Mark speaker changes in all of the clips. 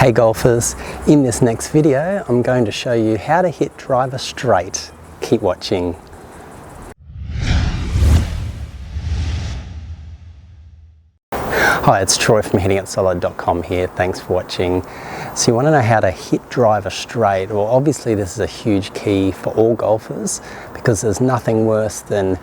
Speaker 1: Hey golfers, in this next video I'm going to show you how to hit driver straight. Keep watching. Hi, it's Troy from hittingitsolid.com here. Thanks for watching. So you want to know how to hit driver straight? Well, obviously this is a huge key for all golfers because there's nothing worse than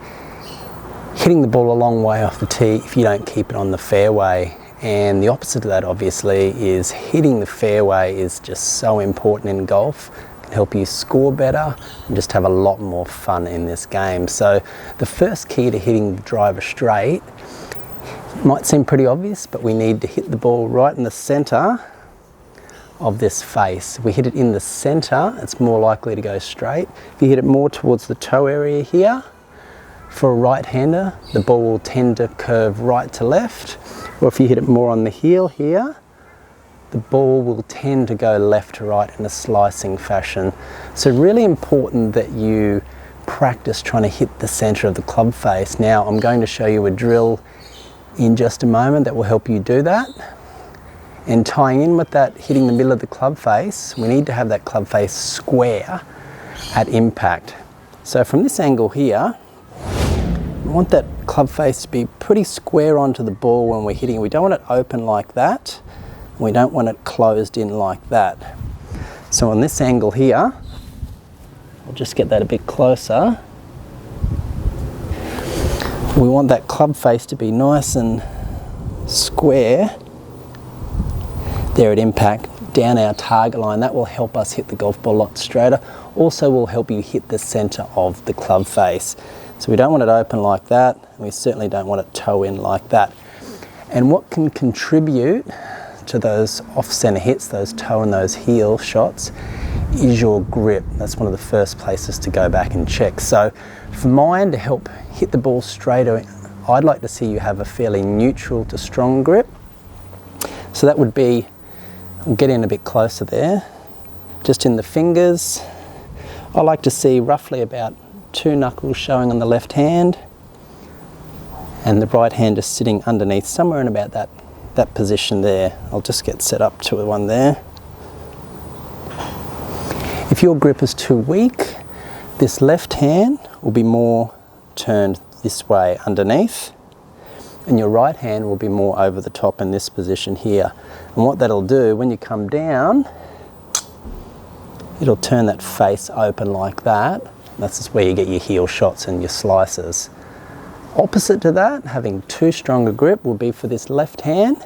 Speaker 1: hitting the ball a long way off the tee if you don't keep it on the fairway. And the opposite of that obviously is hitting the fairway is just so important in golf. It can help you score better and just have a lot more fun in this game. So the first key to hitting the driver straight might seem pretty obvious, but we need to hit the ball right in the center of this face. If we hit it in the center, it's more likely to go straight. If you hit it more towards the toe area here, for a right-hander, the ball will tend to curve right to left. Or if you hit it more on the heel here, the ball will tend to go left to right in a slicing fashion. So really important that you practice trying to hit the center of the club face. Now I'm going to show you a drill in just a moment that will help you do that. And tying in with that, hitting the middle of the club face, we need to have that club face square at impact. So from this angle here, we want that club face to be pretty square onto the ball when we're hitting. We don't want it open like that. We don't want it closed in like that. So on this angle here, I'll just get that a bit closer. We want that club face to be nice and square there at impact, down our target line. That will help us hit the golf ball a lot straighter. Also will help you hit the center of the club face. So we don't want it open like that, and we certainly don't want it toe in like that. And what can contribute to those off-center hits, those toe and those heel shots, is your grip. That's one of the first places to go back and check. So for mine, to help hit the ball straighter, I'd like to see you have a fairly neutral to strong grip. So that would be, we'll get in a bit closer there, just in the fingers. I like to see roughly about 2 knuckles showing on the left hand, and the right hand just sitting underneath somewhere in about that position there. I'll just get set up to one there. If your grip is too weak, this left hand will be more turned this way underneath, and your right hand will be more over the top in this position here. And what that'll do, when you come down, it'll turn that face open like that. That's just where you get your heel shots and your slices. Opposite to that, having too strong a grip will be for this left hand.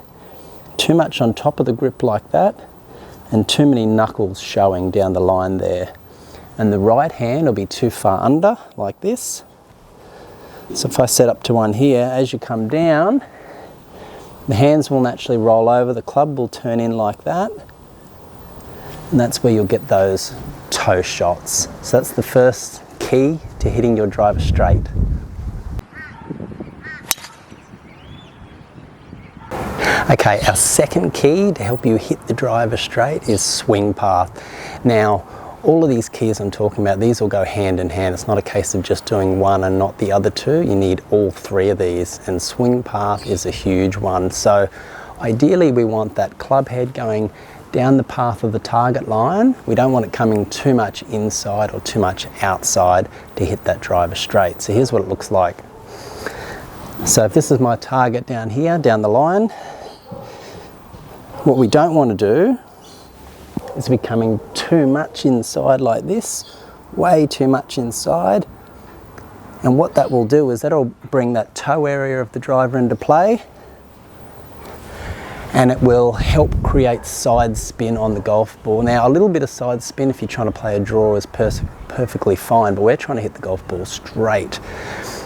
Speaker 1: Too much on top of the grip like that, and too many knuckles showing down the line there. And the right hand will be too far under, like this. So if I set up to one here, as you come down, the hands will naturally roll over, the club will turn in like that. And that's where you'll get those toe shots. So that's the first key to hitting your driver straight. Okay, our second key to help you hit the driver straight is swing path. Now, all of these keys I'm talking about, these will go hand in hand. It's not a case of just doing one and not the other two. You need all three of these, and swing path is a huge one. So ideally we want that club head going down the path of the target line. We don't want it coming too much inside or too much outside to hit that driver straight. So here's what it looks like. So if this is my target down here, down the line, what we don't want to do is be coming too much inside like this, way too much inside. And what that will do is that'll bring that toe area of the driver into play, and it will help create side spin on the golf ball. Now, a little bit of side spin if you're trying to play a draw is perfectly fine, but we're trying to hit the golf ball straight.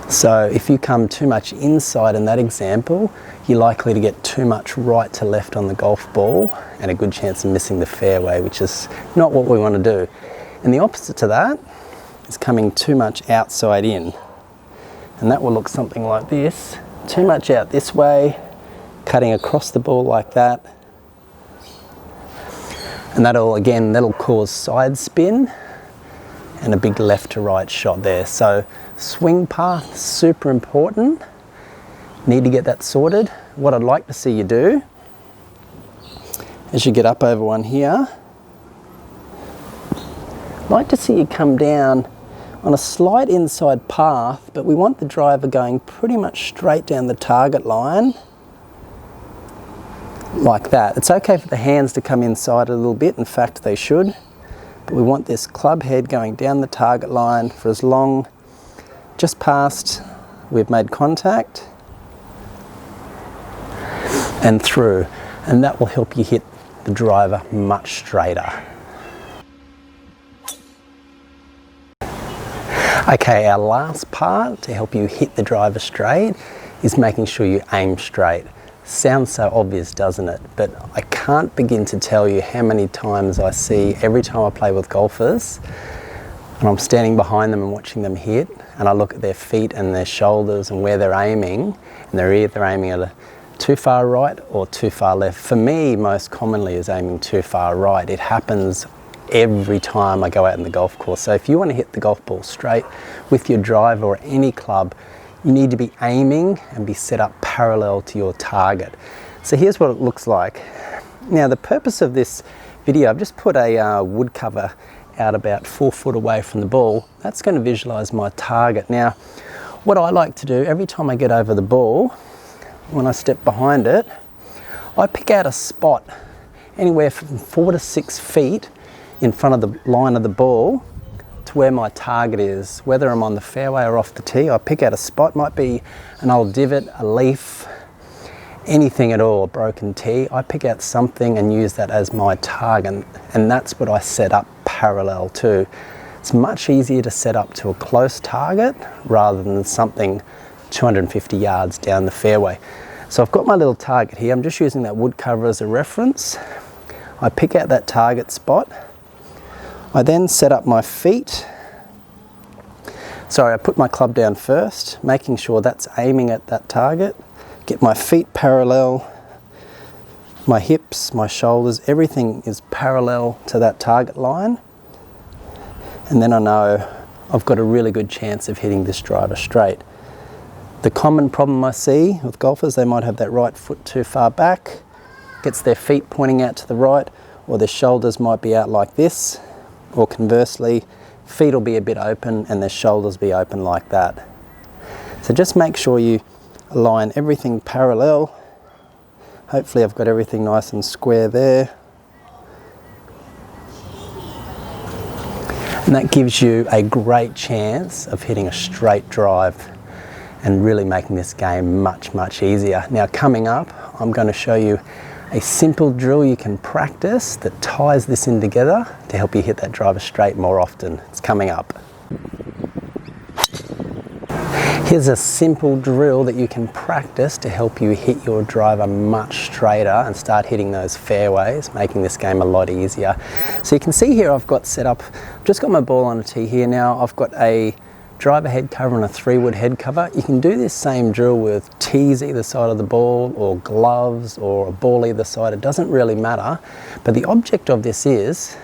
Speaker 1: So if you come too much inside in that example, you're likely to get too much right to left on the golf ball and a good chance of missing the fairway, which is not what we want to do. And the opposite to that is coming too much outside in. And that will look something like this. Too much out this way, cutting across the ball like that. And that'll cause side spin and a big left to right shot there. So swing path, super important. Need to get that sorted. What I'd like to see you do as you get up over one here. I'd like to see you come down on a slight inside path, but we want the driver going pretty much straight down the target line, like that. It's okay for the hands to come inside a little bit, in fact they should, but we want this club head going down the target line for as long, just past we've made contact, and through, and that will help you hit the driver much straighter. Okay, our last part to help you hit the driver straight is making sure you aim straight. Sounds so obvious, doesn't it? But I can't begin to tell you how many times I see, every time I play with golfers, and I'm standing behind them and watching them hit, and I look at their feet and their shoulders and where they're aiming, and they're either aiming at too far right or too far left. For me, most commonly is aiming too far right. It happens every time I go out in the golf course. So if you want to hit the golf ball straight with your driver or any club, you need to be aiming and be set up parallel to your target. So here's what it looks like. Now the purpose of this video, I've just put a wood cover out about 4 foot away from the ball. That's going to visualize my target. Now what I like to do every time I get over the ball, when I step behind it, I pick out a spot anywhere from 4 to 6 feet in front of the line of the ball to where my target is. Whether I'm on the fairway or off the tee, I pick out a spot. Might be an old divot, a leaf, anything at all, a broken tee. I pick out something and use that as my target, and that's what I set up parallel to. It's much easier to set up to a close target rather than something 250 yards down the fairway. So I've got my little target here. I'm just using that wood cover as a reference. I pick out that target spot. I then set up my feet. Sorry, I put my club down first, making sure that's aiming at that target. Get my feet parallel, my hips, my shoulders, everything is parallel to that target line. And then I know I've got a really good chance of hitting this driver straight. The common problem I see with golfers, they might have that right foot too far back, gets their feet pointing out to the right, or their shoulders might be out like this. Or conversely, feet will be a bit open and their shoulders be open like that. So just make sure you align everything parallel. Hopefully I've got everything nice and square there. And that gives you a great chance of hitting a straight drive and really making this game much, much easier. Now coming up, I'm going to show you a simple drill you can practice that ties this in together to help you hit that driver straight more often. It's coming up. Here's a simple drill that you can practice to help you hit your driver much straighter and start hitting those fairways, making this game a lot easier. So you can see here I've got set up, I've just got my ball on a tee here now. I've got a driver head cover and a 3-wood head cover. You can do this same drill with tees either side of the ball or gloves or a ball either side. It doesn't really matter. But the object of this is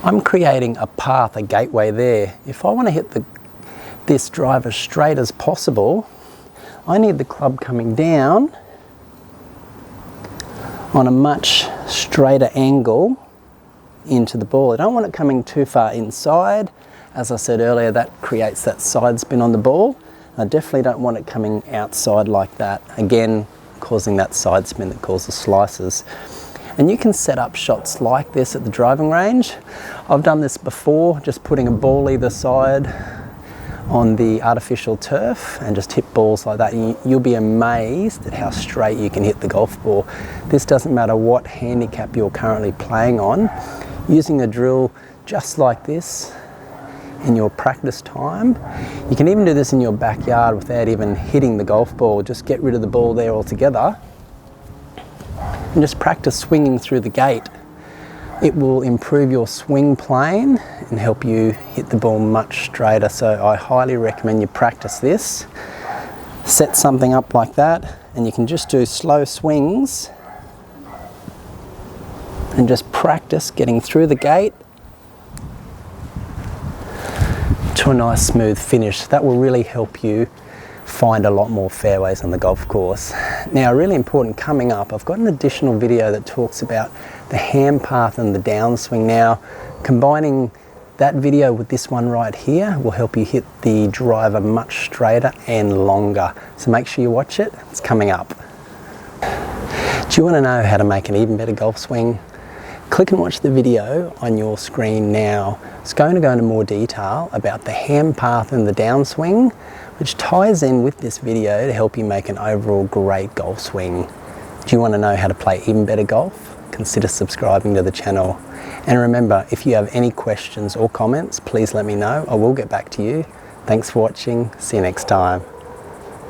Speaker 1: I'm creating a path, a gateway there. If I want to hit this driver straight as possible, I need the club coming down on a much straighter angle into the ball. I don't want it coming too far inside. As I said earlier, that creates that side spin on the ball. I definitely don't want it coming outside like that, again causing that side spin that causes slices. And you can set up shots like this at the driving range. I've done this before, just putting a ball either side on the artificial turf and just hit balls like that. You'll be amazed at how straight you can hit the golf ball. This doesn't matter what handicap you're currently playing on. Using a drill just like this in your practice time. You can even do this in your backyard without even hitting the golf ball. Just get rid of the ball there altogether and just practice swinging through the gate. It will improve your swing plane and help you hit the ball much straighter. So I highly recommend you practice this. Set something up like that and you can just do slow swings and just practice getting through the gate to a nice smooth finish. That will really help you find a lot more fairways on the golf course. Now, really important coming up, I've got an additional video that talks about the hand path and the downswing. Now, combining that video with this one right here will help you hit the driver much straighter and longer. So make sure you watch it, it's coming up. Do you want to know how to make an even better golf swing? Click and watch the video on your screen now. It's going to go into more detail about the hand path and the downswing, which ties in with this video to help you make an overall great golf swing. Do you want to know how to play even better golf? Consider subscribing to the channel. And remember, if you have any questions or comments, please let me know. I will get back to you. Thanks for watching. See you next time.